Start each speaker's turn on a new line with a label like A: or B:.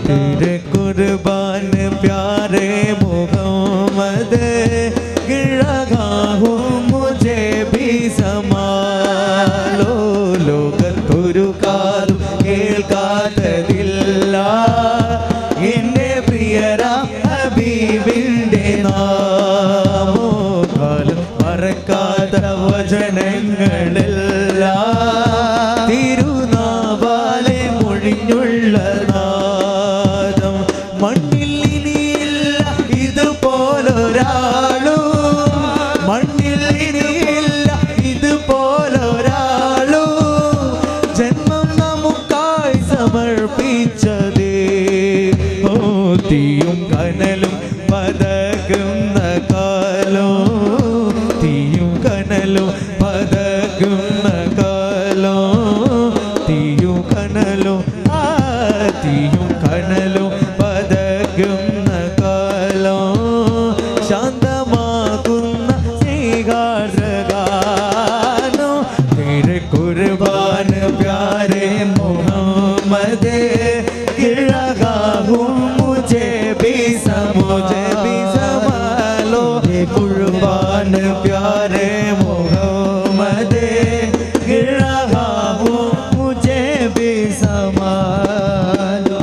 A: तेरे कुर्बान प्यारे मोहम्मद गिरा हूँ मुझे भी समालो ലോകത്തൊരു കാതും കേൾക്കാത്തതില്ല എന്റെ പ്രിയരാം ഹബീബിന്റെ നാമോ കാലം മറക്കാത്ത വചനങ്ങളെല്ലാം തിരുനാവാലെ മൊഴിഞ്ഞുള്ള നാദം മണ്ണിൽ ഇനിയില്ല ഇതുപോലൊരാളും മണ്ണിൽ ഇനിയില്ല ഇതുപോലൊരാളും ജന്മം നമുക്കായി സമർപ്പിച്ചതേ ഓ തീയും കനലും പതകുന്ന കാലോ തീയും കനലും പതകുന്ന കാലോ തീയും കനലും തീയും കനലും പതകുന്ന കാലോ ശാന്തമാകുന്ന സ്നേഹാർദ്രഗാനോ तेरे कुर्बान प्यारे मोहम्मद गिरा हूँ मुझे भी संभालो कुर्बान प्यारे मोहम्मद